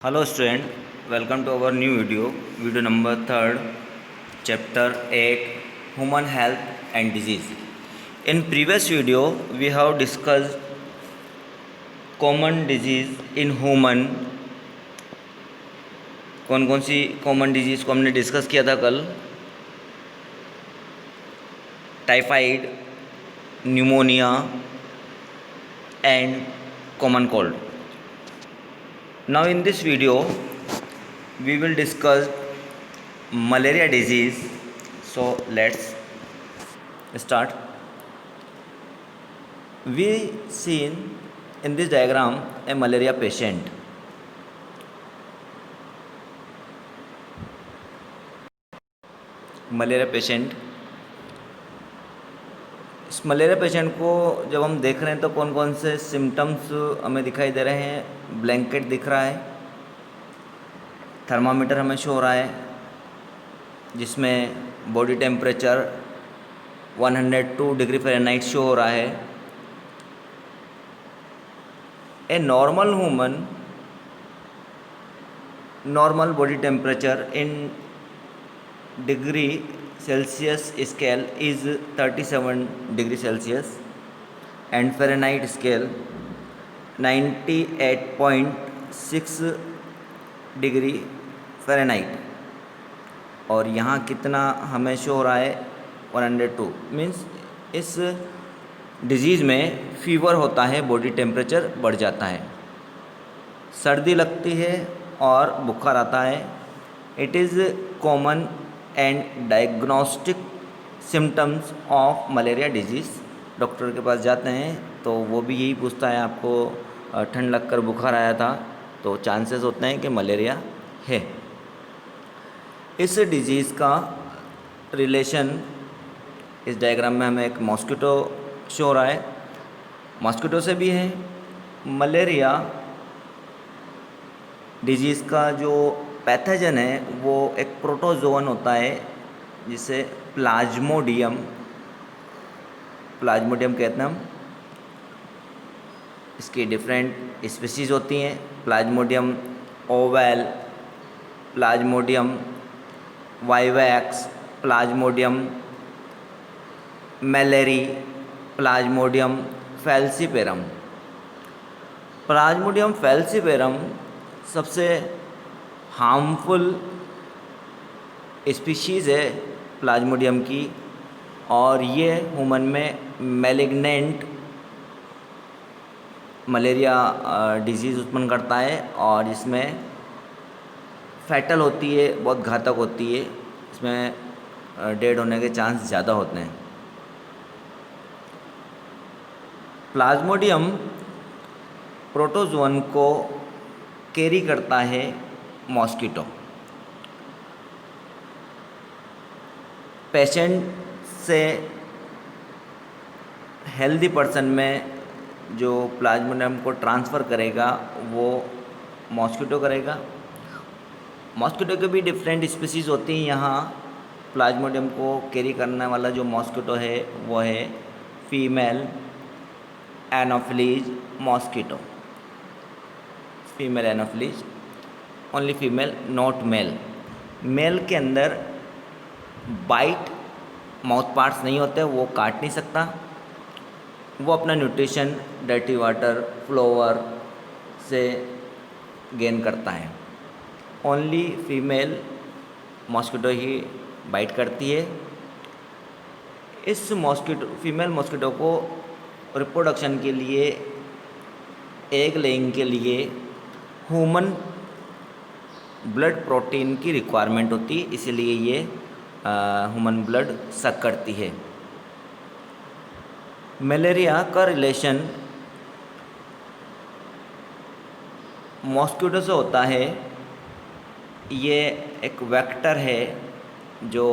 Hello student, welcome to our new video number 3rd, chapter 8, Human Health and Disease. In previous video, we have discussed common disease in human. कौन कौन सी common disease को हमने discuss किया था कल? Typhoid, pneumonia and common cold. Now in this video we will discuss malaria disease. So let's start. We seen in this diagram a malaria patient. Malaria patient. इस malaria patient को जब हम देख रहे हैं तो कौन कौन से सिम्टम्स हमें दिखाई दे रहे हैं. ब्लैंकेट दिख रहा है, थर्मामीटर हमें शो हो रहा है जिसमें body temperature 102 degree Fahrenheit show हो रहा है. A normal human normal body temperature in degree Celsius scale is 37 degree Celsius and Fahrenheit scale 98.6 degree Fahrenheit. और यहाँ कितना हमें शो हो रहा है 102. मीन्स इस डिजीज़ में फीवर होता है, बॉडी टेम्परेचर बढ़ जाता है, सर्दी लगती है और बुखार आता है. It is common and diagnostic symptoms of malaria disease. Doctor के पास जाते हैं तो वो भी यही पूछता है, आपको ठंड लगकर बुखार आया था तो चांसेस होते हैं कि मलेरिया है. इस डिजीज़ का रिलेशन इस डायग्राम में हमें एक मॉस्किटो शो हो रहा है. मॉस्किटो से भी है. मलेरिया डिजीज़ का जो पैथोजन है वो एक प्रोटोजोवन होता है जिसे प्लाज्मोडियम कहते हैं हम. इसकी डिफरेंट स्पीसीज होती हैं. Plasmodium ovale, plasmodium vivax, plasmodium malariae, plasmodium falciparum. Plasmodium falciparum सबसे हार्मफुल स्पीशीज़ है प्लाज्मोडियम की, और ये ह्यूमन में मैलिग्नेंट मलेरिया डिजीज़ उत्पन्न करता है और इसमें फैटल होती है, बहुत घातक होती है. इसमें डेड होने के चांस ज़्यादा होते हैं. प्लाज्मोडियम प्रोटोजोवन को कैरी करता है मॉस्किटो. पेशेंट से हेल्दी पर्सन में जो प्लाज्मोडियम को ट्रांसफ़र करेगा वो मॉस्किटो करेगा. मॉस्किटो के भी डिफरेंट स्पीसीज़ होती हैं. यहाँ प्लाज्मोडियम को कैरी करने वाला जो मॉस्किटो है वो है female anopheles mosquito. Female anopheles, only female, not male. Male के अंदर बाइट माउथ पार्ट्स नहीं होते, वो काट नहीं सकता. वो अपना न्यूट्रिशन डर्टी वाटर, फ्लोवर से गेन करता है. ओनली फीमेल मॉस्किटो ही बाइट करती है. इस फीमेल मॉस्किटो को रिप्रोडक्शन के लिए, एग लेइंग के लिए ह्यूमन ब्लड प्रोटीन की रिक्वायरमेंट होती है, इसलिए ये ह्यूमन ब्लड सक करती है. मलेरिया का रिलेशन मॉस्किटो से होता है. ये एक वेक्टर है जो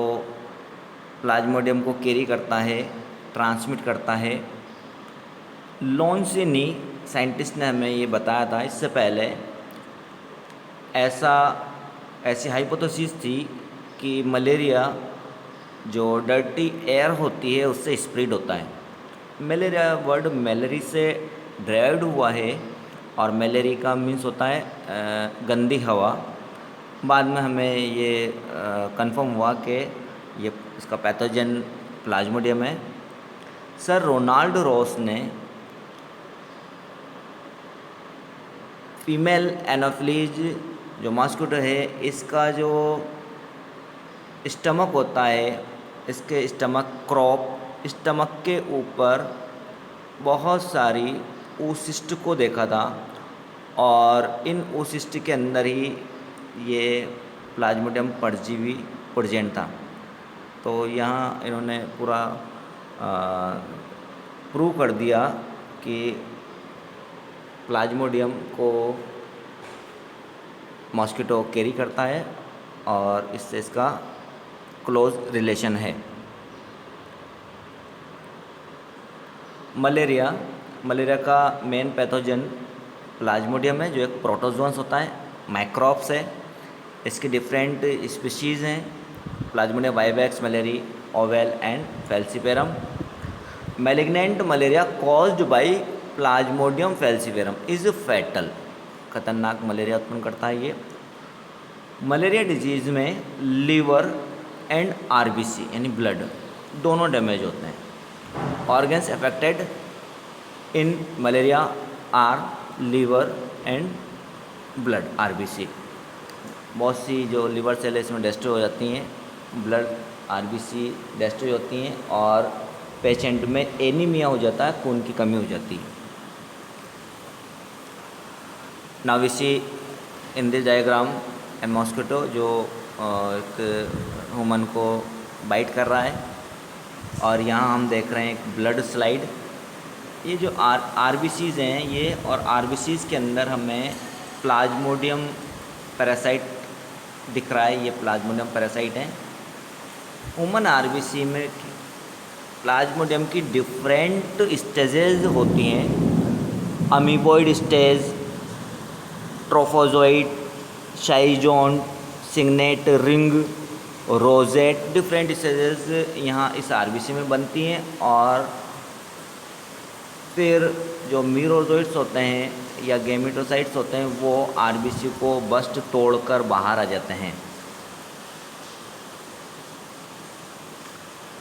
प्लाज्मोडियम को कैरी करता है, ट्रांसमिट करता है. लॉन्सिनी साइंटिस्ट ने हमें ये बताया था इससे पहले. ऐसी हाइपोथेसिस थी कि मलेरिया जो डर्टी एयर होती है उससे स्प्रेड होता है. मलेरिया वर्ड मैलेरी से ड्राइव्ड हुआ है और मलेरिया का मीन्स होता है गंदी हवा। बाद में हमें ये कंफर्म हुआ कि ये इसका पैथोजन प्लाज्मोडियम है। सर रोनाल्ड रॉस ने फीमेल एनोफिलीज जो मॉस्किटो है, इसका जो स्टमक होता है, इसके स्टमक के ऊपर बहुत सारी ऊसिस्ट को देखा था और इन ऊसिस्ट के अंदर ही ये प्लाज्मोडियम परजीवी प्रेजेंट था। तो यहाँ इन्होंने पूरा प्रूव कर दिया कि प्लाज्मोडियम को मॉस्किटो कैरी करता है और इससे इसका क्लोज रिलेशन है। मलेरिया का मेन पैथोजन प्लाज्मोडियम है, जो एक प्रोटोजोन्स होता है, माइक्रोब्स है। इसके डिफरेंट स्पीशीज़ हैं, plasmodium vivax, malariae, ovale and falciparum. Malignant malaria caused by plasmodium falciparum is fatal, खतरनाक मलेरिया उत्पन्न करता है ये। मलेरिया डिजीज़ में लीवर एंड आरबीसी यानी ब्लड दोनों डैमेज होते हैं। Organs affected in malaria are liver and blood, RBC. बहुत सी जो लिवर सेल इसमें डिस्ट्रॉय हो जाती हैं, ब्लड आरबीसी डिस्ट्रॉय होती हैं और पेशेंट में एनीमिया हो जाता है, खून की कमी हो जाती है। Now we see in this diagram a mosquito जो एक ह्यूमन को बाइट कर रहा है और यहाँ हम देख रहे हैं एक ब्लड स्लाइड। ये जो आरबीसीज़ हैं ये, और आरबीसीज़ के अंदर हमें प्लाज्मोडियम पैरासाइट दिख रहा है, ये प्लाज्मोडियम पैरासाइट हैं। ह्यूमन आरबीसी में प्लाज्मोडियम की डिफरेंट स्टेजेस होती हैं, अमीबॉइड स्टेज, ट्रोफोजोइड, शाइजोन, signet, ring, rosette, different stages यहाँ इस आरबीसी में बनती हैं। और फिर जो मीरोजोइट्स होते हैं या गेमेटोसाइट्स होते हैं वो आरबीसी को बस्ट तोड़कर बाहर आ जाते हैं।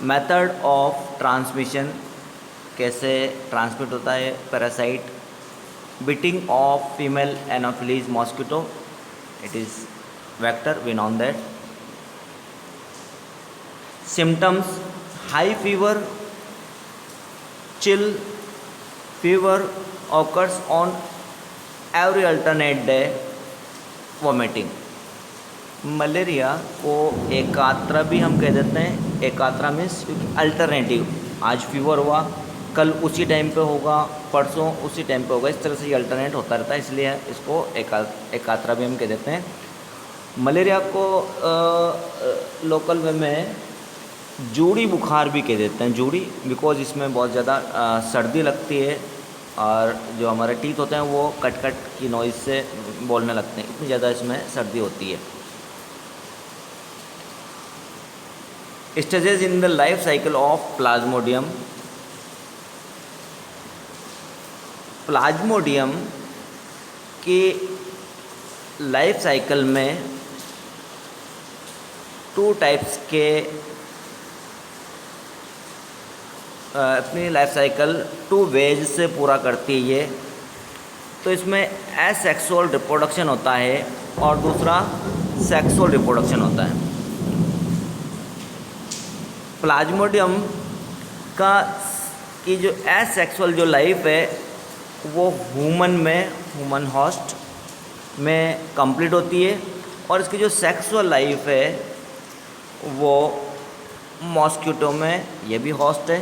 मेथड ऑफ ट्रांसमिशन, कैसे ट्रांसमिट होता है parasite. Biting of female anopheles mosquito, it is vector, we known that. Symptoms high fever, chill, fever occurs on every alternate day, vomiting। Malaria को एकात्रा भी हम कह देते हैं। एकात्रा मीन्स अल्टरनेटिव, आज फीवर हुआ कल उसी टाइम पे होगा, परसों उसी टाइम पे होगा, इस तरह से ये अल्टरनेट होता रहता है, इसलिए इसको एकात्रा भी हम कह देते हैं। मलेरिया को लोकल वे में जूड़ी बुखार भी कह देते हैं, जूड़ी, बिकॉज इसमें बहुत ज़्यादा सर्दी लगती है और जो हमारे टीथ होते हैं वो कट कट की नॉइज़ से बोलने लगते हैं, इतनी ज़्यादा इसमें सर्दी होती है। Stages in the life cycle of Plasmodium. Plasmodium की लाइफ साइकिल में 2 टाइप्स के अपनी लाइफ साइकिल 2 वेज से पूरा करती है ये। तो इसमें एसेक्सुअल रिप्रोडक्शन होता है और दूसरा सेक्सुअल रिप्रोडक्शन होता है। प्लाज्मोडियम का की जो एसेक्सुअल जो लाइफ है वो ह्यूमन होस्ट में कंप्लीट होती है और इसकी जो सेक्सुअल लाइफ है वो मॉस्किटो में, ये भी होस्ट है,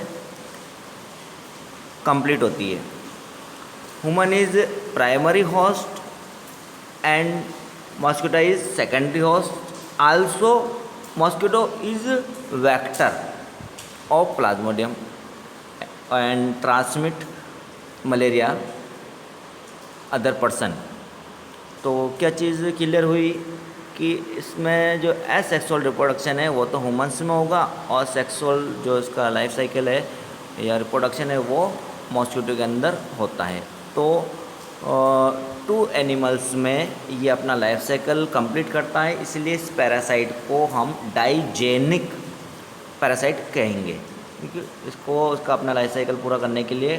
कंप्लीट होती है। Human is primary host and mosquito is secondary host. Also mosquito is vector of Plasmodium and transmit malaria other person. तो क्या चीज़ क्लियर हुई कि इसमें जो एसेक्सुअल रिप्रोडक्शन है वो तो ह्यूमन्स में होगा और सेक्सुअल जो इसका लाइफ साइकिल है या रिप्रोडक्शन है वो मॉस्किटो के अंदर होता है। तो 2 एनिमल्स में ये अपना लाइफ साइकिल कंप्लीट करता है, इसलिए इस पैरासाइट को हम डाइजेनिक पैरासाइट कहेंगे, क्योंकि इसको उसका अपना लाइफ साइकिल पूरा करने के लिए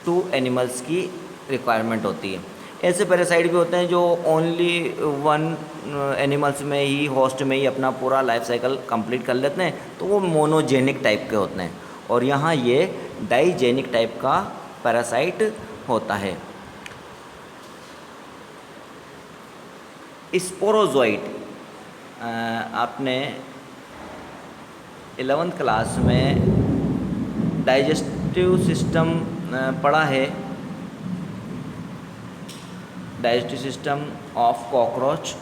2 एनिमल्स की रिक्वायरमेंट होती है। ऐसे पैरासाइट भी होते हैं जो ओनली 1 एनिमल्स में ही, होस्ट में ही अपना पूरा लाइफ साइकिल कंप्लीट कर लेते हैं, तो वो मोनोजेनिक टाइप के होते हैं। और यहाँ ये डाइजेनिक टाइप का पैरासाइट होता है। स्पोरोजोइट, आपने 11th क्लास में डाइजेस्टिव सिस्टम पढ़ा है। Digestive system of cockroach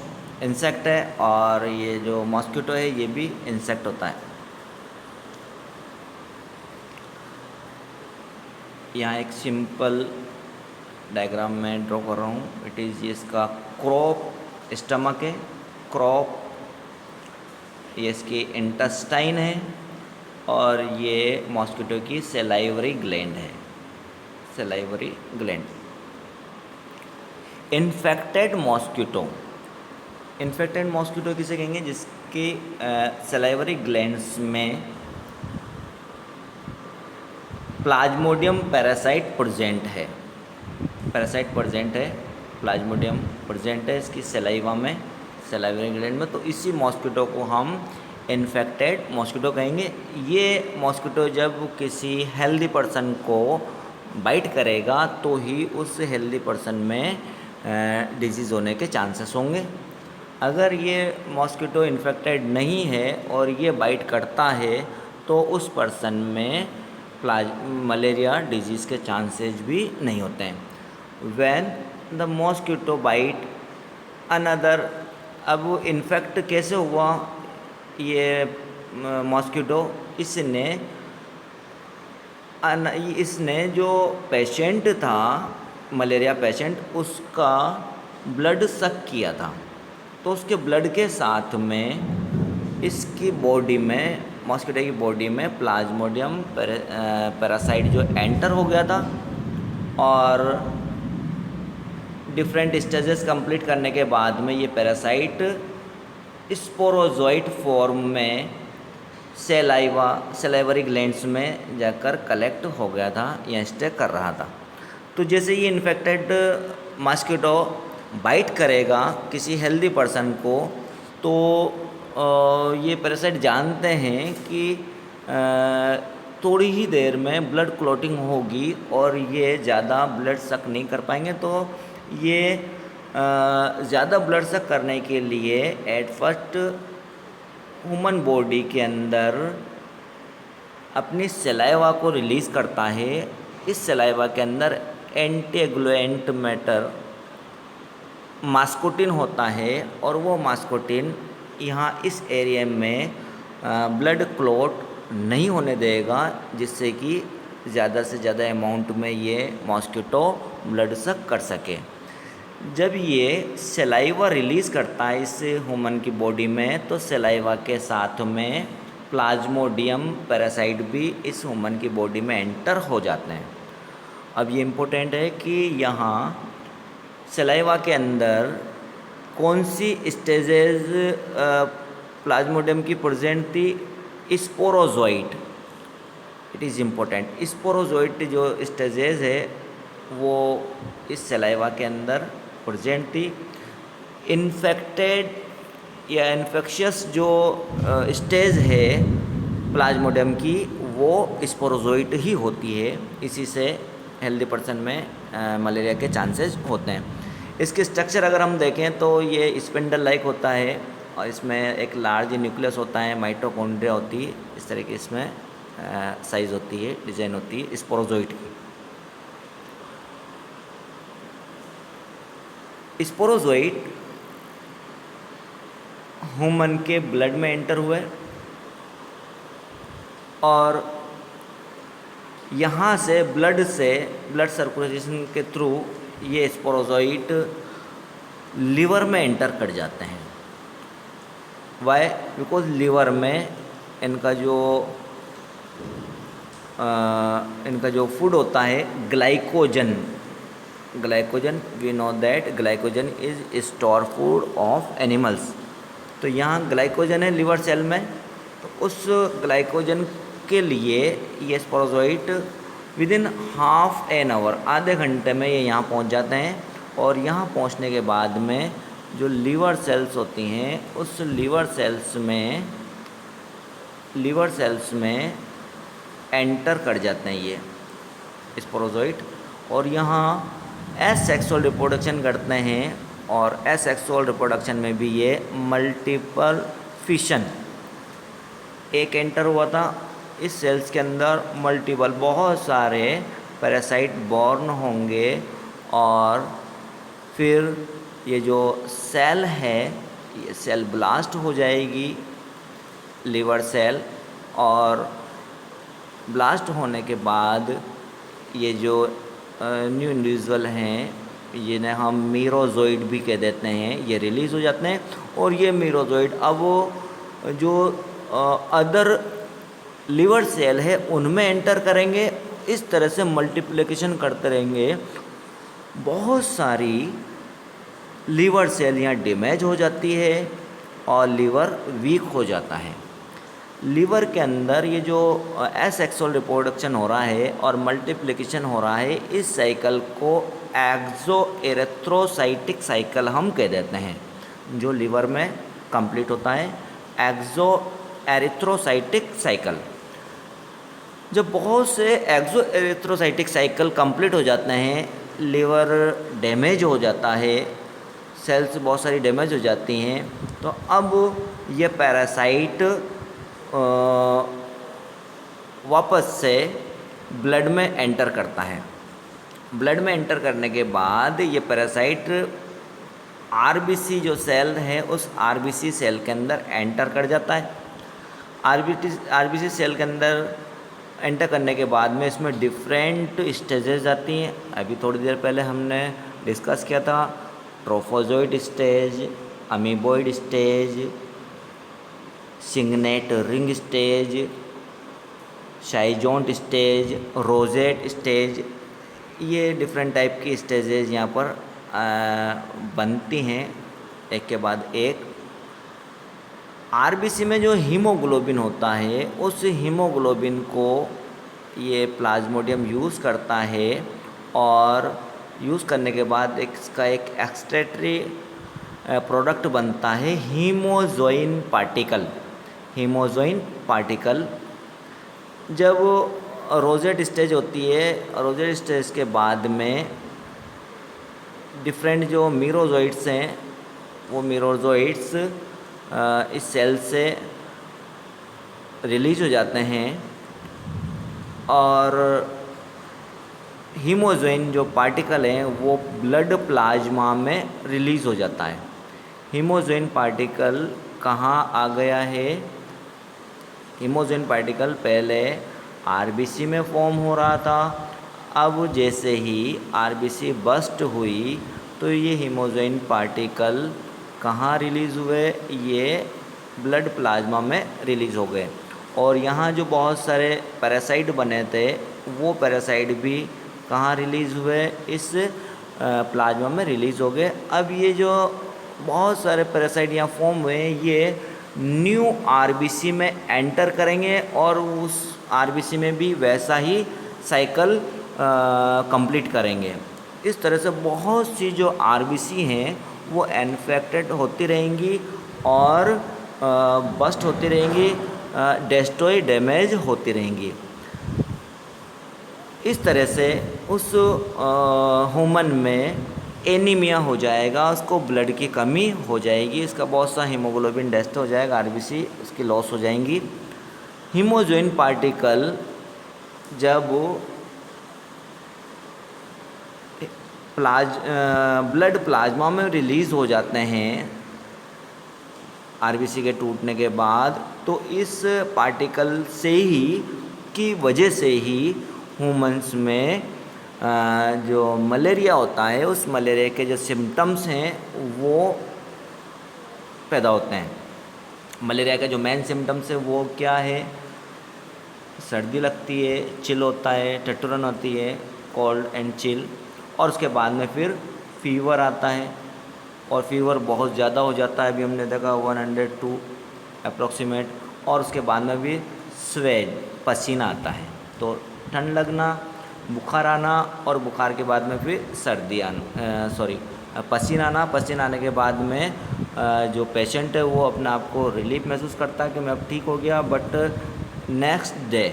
insect है, और ये जो मॉस्किटो है ये भी इंसेक्ट होता है। यहाँ एक सिंपल डायग्राम में ड्रॉ कर रहा हूँ। इट इज़, ये इसका क्रॉप स्टमक है, क्रॉप ये इसकी इंटेस्टाइन है, और ये मॉस्किटो की सलाइवरी ग्लैंड है, salivary gland. Infected mosquito, infected mosquito किसे कहेंगे? जिसके सलाइवरी ग्लैंड्स में प्लाज्मोडियम पैरासाइट प्रेजेंट है, पैरासाइट प्रेजेंट है, प्लाज्मोडियम प्रेजेंट है इसकी सलाइवा में, सलाइवरी ग्लैंड में। तो इसी मॉस्किटो को हम इन्फेक्टेड मॉस्किटो कहेंगे। ये मॉस्किटो जब किसी हेल्दी पर्सन को बाइट करेगा तो ही उस हेल्दी पर्सन में डिजीज़ होने के चांसेस होंगे। अगर ये मॉस्किटो इन्फेक्टेड नहीं है और ये बाइट करता है तो उस पर्सन में मलेरिया डिजीज़ के चांसेस भी नहीं होते हैं। When the mosquito bite another, अब वो इन्फेक्ट कैसे हुआ ये मॉस्किटो? इसने जो पेशेंट था, मलेरिया पेशेंट, उसका ब्लड सक किया था, तो उसके ब्लड के साथ में इसकी बॉडी में, मॉस्किटो की बॉडी में प्लाज्मोडियम पैरासाइट जो एंटर हो गया था, और डिफरेंट स्टेजेस कंप्लीट करने के बाद में ये पैरासाइट स्पोरोजोइट फॉर्म में सलाइवरी ग्लैंड्स में जाकर कलेक्ट हो गया था या स्टे कर रहा था। तो जैसे ये इन्फेक्टेड मॉस्किटो बाइट करेगा किसी हेल्दी पर्सन को, तो ये पैरासाइट जानते हैं कि थोड़ी ही देर में ब्लड क्लॉटिंग होगी और ये ज़्यादा ब्लड सक नहीं कर पाएंगे। तो ये ज़्यादा ब्लड सक करने के लिए एट फर्स्ट ह्यूमन बॉडी के अंदर अपनी सलाइवा को रिलीज़ करता है। इस सलाइवा के अंदर एंटीएगुलेंट मैटर मास्कोटिन होता है, और वो मास्कोटिन यहाँ इस एरिया में ब्लड क्लॉट नहीं होने देगा, जिससे कि ज़्यादा से ज़्यादा अमाउंट में ये मॉस्किटो ब्लड सक कर सके। जब ये सलाइवा रिलीज़ करता है इस ह्यूमन की बॉडी में, तो सलाइवा के साथ में प्लाज्मोडियम पैरासाइट भी इस ह्यूमन की बॉडी में एंटर हो जाते हैं। अब ये इम्पोर्टेंट है कि यहाँ सलाइवा के अंदर कौन सी स्टेजेस प्लाज्मोडियम की प्रेजेंट थी? Sporozoite, it is important. Sporozoite जो स्टेजेस है वो इस सलाइवा के अंदर प्रेजेंट थी। इन्फेक्टेड या इन्फेक्शियस जो स्टेज है प्लाज्मोडियम की, वो स्पोरोजोइट ही होती है। इसी से हेल्दी पर्सन में मलेरिया के चांसेस होते हैं। इसके स्ट्रक्चर अगर हम देखें तो ये स्पिंडल लाइक होता है, और इसमें एक लार्ज न्यूक्लियस होता है, माइटोकॉन्ड्रिया होती है, इस तरह की इसमें साइज़ होती है, डिज़ाइन होती है स्पोरोजोइट की। स्पोरोजोइट ह्यूमन के ब्लड में एंटर हुए, और यहाँ से ब्लड सर्कुलेशन के थ्रू ये स्पोरोजोइट लीवर में एंटर कर जाते हैं। वाई? बिकॉज लीवर में इनका जो फूड होता है glycogen, glycogen, we know that glycogen is store food of animals. तो यहाँ ग्लाइकोजन है लिवर सेल में, तो उस ग्लाइकोजन के लिए ये sporozoite with in half an hour, आधे घंटे में ये यहाँ पहुँच जाते हैं। और यहाँ पहुँचने के बाद में जो लीवर सेल्स होती हैं, उस लीवर सेल्स में एंटर कर जाते हैं ये स्पोरोजोइट, और यहाँ एसेक्सुअल रिप्रोडक्शन करते हैं। और एसेक्सुअल रिप्रोडक्शन में भी ये मल्टीपल फिशन, एक एंटर हुआ था, इस सेल्स के अंदर मल्टीपल बहुत सारे पैरासाइट बॉर्न होंगे, और फिर ये जो सेल है ये सेल ब्लास्ट हो जाएगी, लिवर सेल। और ब्लास्ट होने के बाद ये जो न्यू इंडिविजुअल हैं, जिन्हें हम मीरोजोइड भी कह देते हैं, ये रिलीज़ हो जाते हैं। और ये मीरोजोइड अब जो अदर लिवर सेल है उनमें एंटर करेंगे। इस तरह से मल्टीप्लिकेशन करते रहेंगे। बहुत सारी लीवर सेल यहाँ डैमेज हो जाती है और लीवर वीक हो जाता है। लीवर के अंदर ये जो एसेक्सुअल रिप्रोडक्शन हो रहा है और मल्टीप्लिकेशन हो रहा है, इस साइकिल को एक्सो एरिथ्रोसाइटिक साइकिल हम कह देते हैं, जो लीवर में कंप्लीट होता है, एक्सो एरिथ्रोसाइटिक साइकिल। जब बहुत से एक्सो एरिथ्रोसाइटिक साइकिल कंप्लीट हो जाते हैं, लीवर डैमेज हो जाता है, सेल्स बहुत सारी डैमेज हो जाती हैं, तो अब ये पैरासाइट वापस से ब्लड में एंटर करता है। ब्लड में एंटर करने के बाद ये पैरासाइट आरबीसी जो सेल है, उस आरबीसी सेल के अंदर एंटर कर जाता है। आरबीसी सेल के अंदर एंटर करने के बाद में इसमें डिफरेंट स्टेजेस आती हैं। अभी थोड़ी देर पहले हमने डिस्कस किया था, trophozoite stage, amoeboid stage, signet ring stage, schizont stage, rosette stage. ये डिफरेंट टाइप की स्टेजेस यहाँ पर बनती हैं एक के बाद एक। आरबीसी में जो हीमोग्लोबिन होता है, उस हीमोग्लोबिन को ये प्लाज्मोडियम यूज़ करता है, और यूज़ करने के बाद इसका एक एक्सक्रीटरी प्रोडक्ट बनता है, हीमोजोइन पार्टिकल। हीमोजोइन पार्टिकल जब रोजेट स्टेज होती है, रोजेट स्टेज के बाद में डिफरेंट जो मीरोजोइड्स हैं, वो मीरोजोइड्स इस सेल से रिलीज हो जाते हैं, और हीमोजोइन जो पार्टिकल हैं वो ब्लड प्लाज्मा में रिलीज़ हो जाता है। हीमोजोइन पार्टिकल कहाँ आ गया है? हीमोजोइन पार्टिकल पहले आरबीसी में फॉर्म हो रहा था, अब जैसे ही आरबीसी बस्ट हुई तो ये हीमोजोइन पार्टिकल कहाँ रिलीज़ हुए? ये ब्लड प्लाज्मा में रिलीज़ हो गए। और यहाँ जो बहुत सारे पैरासाइट बने थे, वो पैरासाइट भी कहाँ रिलीज़ हुए? इस प्लाज्मा में रिलीज़ हो गए। अब ये जो बहुत सारे पैरासाइट यहाँ फॉर्म हुए हैं, ये न्यू आरबीसी में एंटर करेंगे और उस आरबीसी में भी वैसा ही साइकिल कंप्लीट करेंगे। इस तरह से बहुत सी जो आरबीसी हैं वो इन्फेक्टेड होती रहेंगी और बस्ट होती रहेंगी, डेस्ट्रॉय डैमेज होती रहेंगी। इस तरह से उस ह्यूमन में एनीमिया हो जाएगा, उसको ब्लड की कमी हो जाएगी, इसका बहुत सा हीमोग्लोबिन डेस्ट हो जाएगा, आरबीसी उसकी लॉस हो जाएंगी। हीमोजोइन पार्टिकल जब ब्लड प्लाज्मा में रिलीज़ हो जाते हैं आरबीसी के टूटने के बाद, तो इस पार्टिकल से ही की वजह से ही ह्यूमंस में जो मलेरिया होता है, उस मलेरिया के जो सिम्टम्स हैं वो पैदा होते हैं। मलेरिया का जो मेन सिम्टम्स है वो क्या है? सर्दी लगती है, चिल होता है, टटुरन होती है, कोल्ड एंड चिल, और उसके बाद में फिर फीवर आता है, और फीवर बहुत ज़्यादा हो जाता है, अभी हमने देखा 102 अप्रोक्सीमेट, और उसके बाद में भी स्वेट पसीना आता है। तो ठंड लगना, बुखार आना, और बुखार के बाद में फिर सर्दी आना, पसीना आना। पसीना आने के बाद में जो पेशेंट है वो अपने आप को रिलीफ महसूस करता है कि मैं अब ठीक हो गया, बट नेक्स्ट डे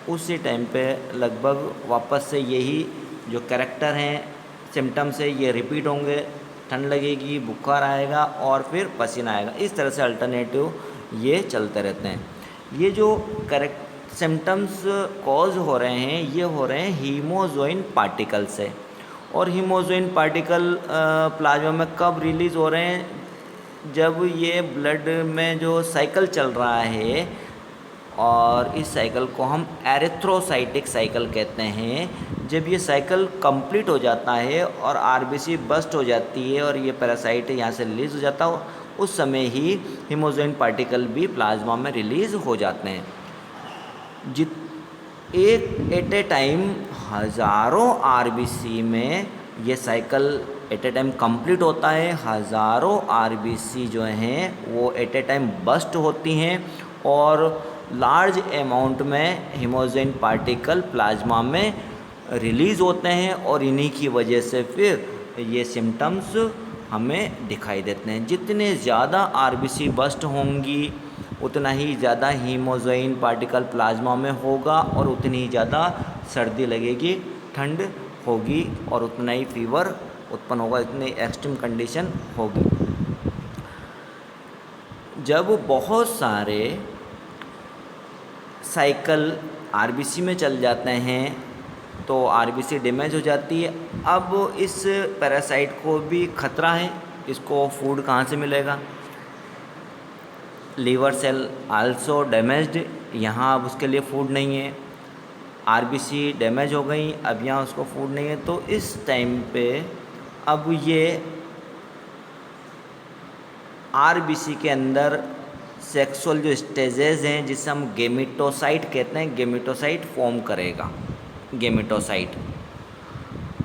उसी टाइम पे लगभग वापस से यही जो कैरेक्टर हैं, सिम्टम्स है, ये रिपीट होंगे। ठंड लगेगी, बुखार आएगा और फिर पसीना आएगा। इस तरह से अल्टरनेटिव ये चलते रहते हैं। ये जो करेक्ट सिम्टम्स कॉज हो रहे हैं, ये हो रहे हैं हीमोजोइन पार्टिकल से। और हीमोजोइन पार्टिकल प्लाज्मा में कब रिलीज़ हो रहे हैं? जब ये ब्लड में जो साइकिल चल रहा है, और इस साइकिल को हम एरिथ्रोसाइटिक साइकिल कहते हैं। जब ये साइकिल कंप्लीट हो जाता है और आरबीसी बस्ट हो जाती है और ये पैरासाइट यहाँ से रिलीज़ हो जाता है, उस समय ही हीमोजोइन पार्टिकल भी प्लाज्मा में रिलीज़ हो जाते हैं। एक एट ए टाइम हज़ारों आरबीसी में ये cycle at a time complete होता है। हज़ारों आरबीसी जो हैं वो एट ए टाइम बस्ट होती हैं, और लार्ज अमाउंट में हीमोजोइन पार्टिकल प्लाज्मा में रिलीज़ होते हैं, और इन्हीं की वजह से फिर ये सिम्टम्स हमें दिखाई देते हैं। जितने ज़्यादा आरबीसी बस्ट होंगी, उतना ही ज़्यादा हीमोजोइन पार्टिकल प्लाज्मा में होगा, और उतनी ही ज़्यादा सर्दी लगेगी, ठंड होगी, और उतना ही फीवर उत्पन्न होगा, इतनी एक्सट्रीम कंडीशन होगी। जब बहुत सारे साइकिल आरबीसी में चल जाते हैं तो आरबीसी डैमेज हो जाती है। अब इस पैरासाइट को भी खतरा है, इसको फूड कहाँ से मिलेगा? लीवर सेल आल्सो डैमेज्ड, यहाँ अब उसके लिए फूड नहीं है। आरबीसी डैमेज हो गई, अब यहाँ उसको फूड नहीं है। तो इस टाइम पे अब ये आरबीसी के अंदर सेक्सुअल जो स्टेजेस हैं, जिसे हम गेमिटोसाइट कहते हैं, गेमिटोसाइट फॉर्म करेगा। गेमिटोसाइट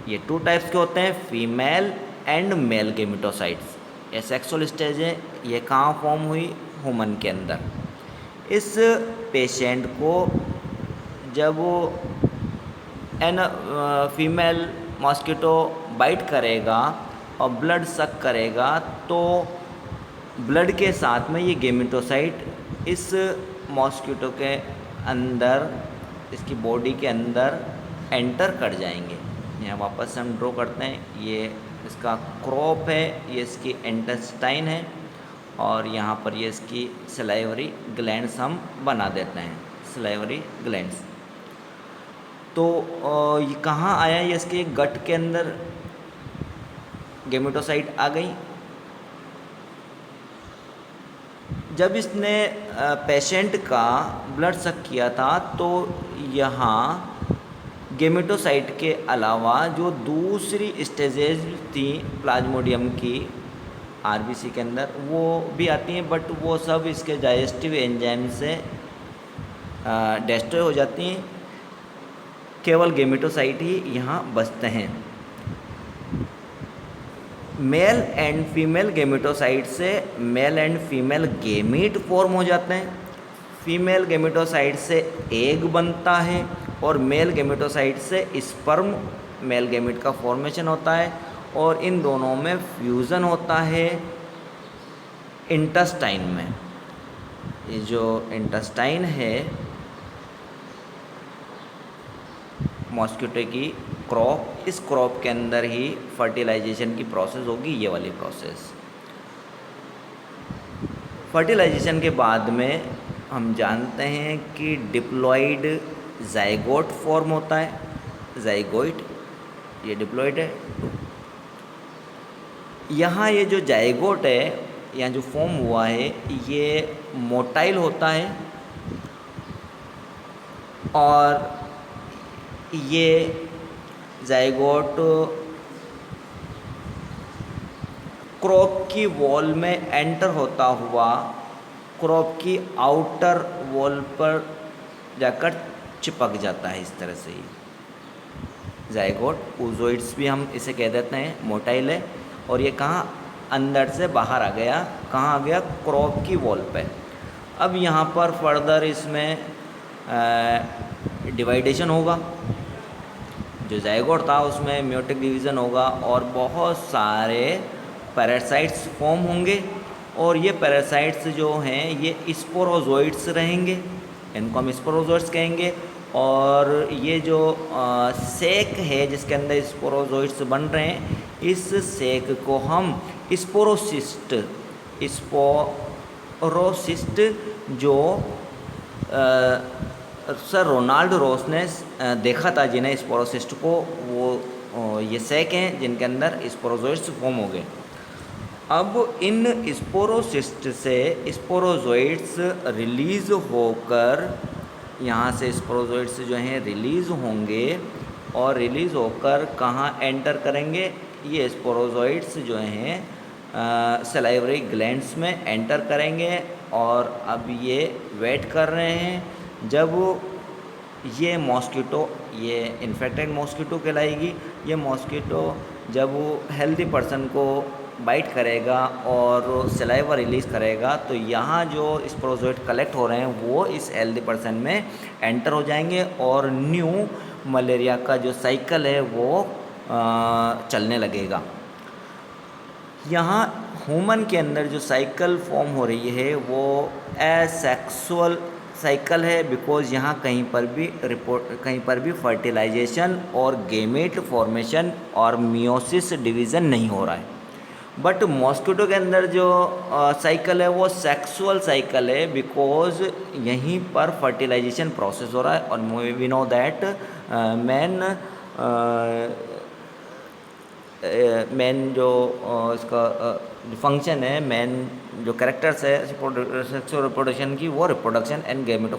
ये 2 टाइप्स के होते हैं, फीमेल एंड मेल गेमिटोसाइट्स। ये सेक्सुअल स्टेज है, ये कहाँ फॉर्म हुई? ह्यूमन के अंदर। इस पेशेंट को जब फीमेल मॉस्किटो बाइट करेगा और ब्लड सक करेगा, तो ब्लड के साथ में ये गेमिटोसाइट इस मॉस्किटो के अंदर, इसकी बॉडी के अंदर एंटर कर जाएंगे। यहाँ वापस से हम ड्रॉ करते हैं, ये इसका क्रॉप है, ये इसकी इंटेस्टाइन है, और यहाँ पर ये इसकी सलाइवरी ग्लैंड्स हम बना देते हैं, सलाइवरी ग्लैंड्स। तो ये कहाँ आया? ये इसके गट के अंदर गेमिटोसाइट आ गई। जब इसने पेशेंट का ब्लड सक किया था, तो यहाँ गेमिटोसाइट के अलावा जो दूसरी स्टेजेज थी प्लाज्मोडियम की आरबीसी के अंदर, वो भी आती हैं, बट वो सब इसके डाइजेस्टिव एंजाइम से डिस्ट्रॉय हो जाती हैं। केवल गेमिटोसाइट ही यहाँ बचते हैं। मेल एंड फीमेल गेमिटोसाइट से male and female gamete form हो जाते हैं। फीमेल गेमिटोसाइट से एग बनता है, और मेल गेमिटोसाइट से स्पर्म, मेल गेमिट का फॉर्मेशन होता है, और इन दोनों में फ्यूज़न होता है इंटेस्टाइन में। ये जो इंटेस्टाइन है मॉस्किटो की क्रॉप, इस क्रॉप के अंदर ही फर्टिलाइजेशन की प्रोसेस होगी, ये वाली प्रोसेस। फर्टिलाइजेशन के बाद में हम जानते हैं कि डिप्लॉइड जाइगोट फॉर्म होता है। जाइगोइट, ये डिप्लॉइड है। यहाँ ये जो जाइगोट है, यहाँ जो फॉर्म हुआ है, ये मोटाइल होता है, और ये जाइगोट क्रॉप की वॉल में एंटर होता हुआ क्रॉप की आउटर वॉल पर जाकर चिपक जाता है, इस तरह से ही। जाइगोट, ओजोइड्स भी हम इसे कह देते हैं, मोटाइल है। और ये कहाँ अंदर से बाहर आ गया, कहाँ आ गया, क्रॉप की वॉल पे। अब यहाँ पर फर्दर इसमें डिवाइडेशन होगा, जो जाइगोट था उसमें म्यूटिक डिवीज़न होगा और बहुत सारे पैरासाइट्स फॉर्म होंगे। और ये पैरासाइट्स जो हैं ये स्पोरोजोइड्स रहेंगे, इनको हम स्पोरोजोइड्स कहेंगे। और ये जो सेक है जिसके अंदर स्पोरोजोइड्स बन रहे हैं, इस सेक को हम स्पोरोसिस्ट, स्पोरोसिस्ट जो सर रोनाल्ड रोस ने देखा था जिन्हें स्पोरोसिस्ट को, वो ये सेक हैं जिनके अंदर स्पोरोजोइड्स फॉर्म हो गए। अब इन स्पोरोसिस्ट से स्पोरोजोइड्स रिलीज़ होकर, यहाँ से स्पोरोजोइड्स जो हैं रिलीज़ होंगे और रिलीज़ होकर कहाँ एंटर करेंगे, ये स्पोरोजोइड्स जो हैं सलाइवरी ग्लैंड्स में एंटर करेंगे। और अब ये वेट कर रहे हैं जब ये मॉस्किटो, ये इन्फेक्टेड मॉस्किटो कहलाएगी, ये मॉस्किटो जब वो हेल्दी पर्सन को बाइट करेगा और सलाइवा रिलीज़ करेगा तो यहाँ जो स्पोरोजोइड कलेक्ट हो रहे हैं वो इस हेल्दी पर्सन में एंटर हो जाएंगे और न्यू मलेरिया का जो साइकिल है वो चलने लगेगा। यहाँ ह्यूमन के अंदर जो साइकिल फॉर्म हो रही है वो एसेक्सुअल साइकिल है, बिकॉज यहाँ कहीं पर भी फर्टिलाइजेशन और गेमेट फॉर्मेशन और मियोसिस डिवीज़न नहीं हो रहा है। बट मॉस्किटो के अंदर जो साइकिल है वो सेक्सुअल साइकिल है, बिकॉज यहीं पर फर्टिलाइजेशन प्रोसेस हो रहा है। और वी नो दैट मेन जो इसका फंक्शन है, मेन जो कैरेक्टर्स है सेक्सुअल रिप्रोडक्शन की, वो रिप्रोडक्शन एंड गेमिट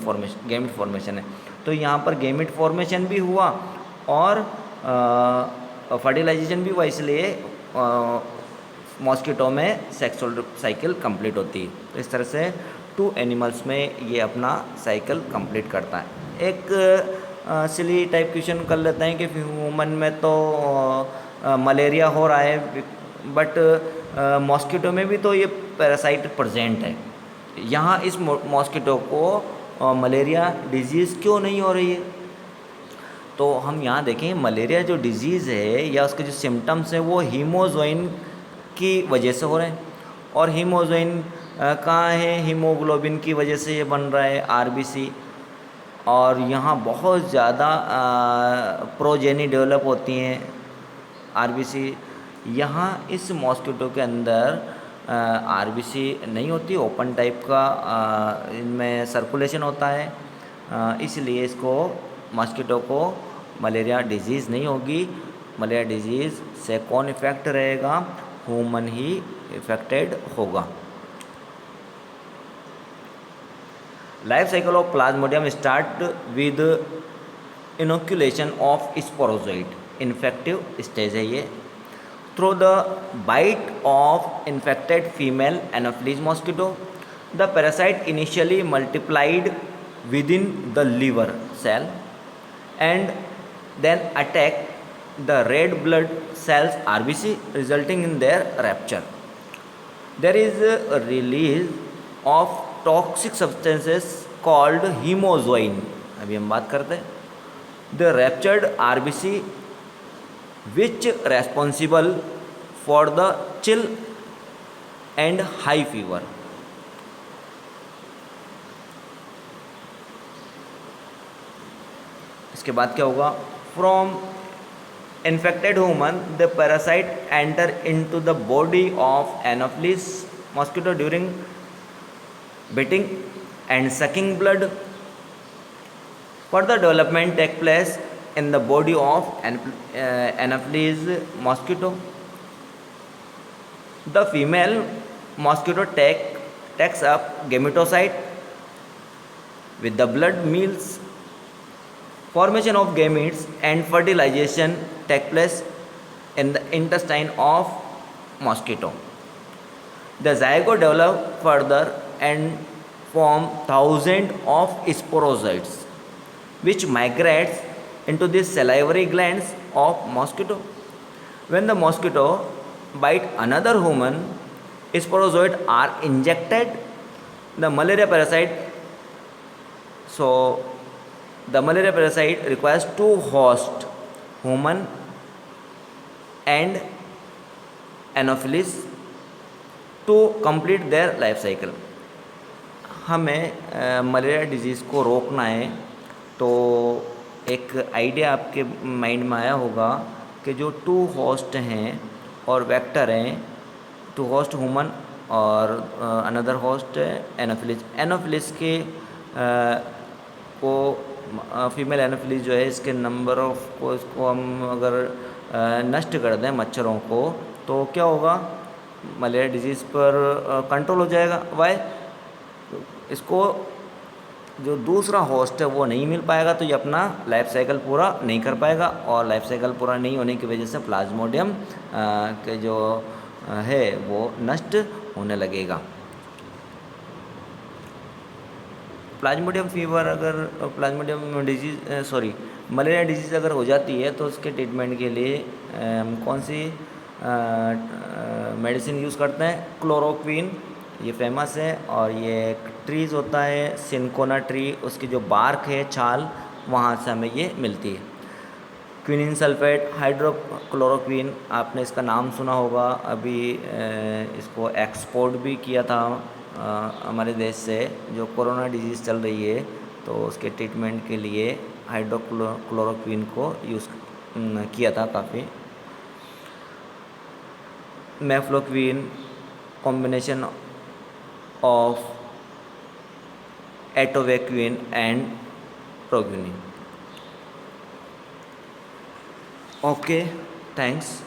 फॉर्मेशन है। तो यहाँ पर गेमिट फॉर्मेशन भी हुआ और फर्टिलाइजेशन भी हुआ, इसलिए मॉस्किटो में सेक्सुअल साइकिल कंप्लीट होती है। तो इस तरह से 2 एनिमल्स में ये अपना साइकिल कंप्लीट करता है। एक सिली टाइप क्वेश्चन कर लेते हैं कि ह्यूमन में तो मलेरिया हो रहा है, बट मॉस्किटो में भी तो ये पैरासाइट प्रेजेंट है, यहाँ इस मॉस्किटो को मलेरिया डिजीज़ क्यों नहीं हो रही है? तो हम यहाँ देखें, मलेरिया जो डिजीज़ है या उसके जो सिम्टम्स हैं वो हीमोजोइन की वजह से हो रहे हैं। और हीमोजोइन कहाँ है? हीमोग्लोबिन की वजह से ये बन रहा है, आरबीसी। और यहाँ बहुत ज़्यादा प्रोजेनी डेवलप होती हैं, आरबीसी। यहाँ इस मॉस्किटो के अंदर आरबीसी नहीं होती, ओपन टाइप का इनमें सर्कुलेशन होता है, इसलिए इसको मॉस्किटो को मलेरिया डिजीज़ नहीं होगी। मलेरिया डिजीज़ से कौन इफ़ेक्ट रहेगा? ह्यूमन ही इफेक्टेड होगा। Life cycle of plasmodium start with inoculation of sporozoite, infective stage है ये, through the bite of infected female anopheles mosquito. The parasite initially multiplied within the liver cell and then attack the red blood cells RBC, resulting in their rupture. There is a release of toxic substances called hemozoin. अभी हम बात करते हैं the ruptured RBC which responsible for the chill and high fever. इसके बाद क्या होगा? From infected human the parasite enter into the body of anopheles mosquito during biting and sucking blood. Further development take place in the body of Anopheles mosquito. The female mosquito takes up gametocyte with the blood meals. Formation of gametes and fertilization take place in the intestine of mosquito. The zygote develop further and form thousands of sporozoites which migrates into the salivary glands of mosquito. When the mosquito bite another human, sporozoid are injected. The malaria parasite, so the malaria parasite requires two hosts, human and anopheles, to complete their life cycle. हमें malaria disease को रोकना है तो एक idea आपके mind में आया होगा कि जो टू होस्ट हैं और वेक्टर हैं, टू होस्ट ह्यूमन और अनदर होस्ट एनोफिलिस। एनोफिलिस के को फीमेल एनोफिलिस जो है, इसके नंबर ऑफ को इसको हम अगर नष्ट कर दें मच्छरों को, तो क्या होगा, मलेरिया डिजीज़ पर कंट्रोल हो जाएगा। वाई, इसको जो दूसरा होस्ट है वो नहीं मिल पाएगा, तो ये अपना लाइफ साइकिल पूरा नहीं कर पाएगा, और लाइफ साइकिल पूरा नहीं होने की वजह से प्लाज्मोडियम के जो है वो नष्ट होने लगेगा। प्लाज्मोडियम फीवर अगर प्लाज्मोडियम डिजीज़ मलेरिया डिजीज़ अगर हो जाती है तो उसके ट्रीटमेंट के लिए कौन सी मेडिसिन यूज़ करते हैं? क्लोरोक्विन, ये फेमस है। और ये एक ट्रीज़ होता है सिनकोना ट्री, उसकी जो बार्क है, छाल, वहाँ से हमें ये मिलती है। क्विनिन सल्फेट, हाइड्रोक्लोरोक्विन, आपने इसका नाम सुना होगा। अभी इसको एक्सपोर्ट भी किया था हमारे देश से, जो कोरोना डिजीज़ चल रही है तो उसके ट्रीटमेंट के लिए हाइड्रोक्लोरोक्विन को यूज़ किया था काफ़ी। Mefloquine, combination of atovaquone and proguanil. Okay, thanks.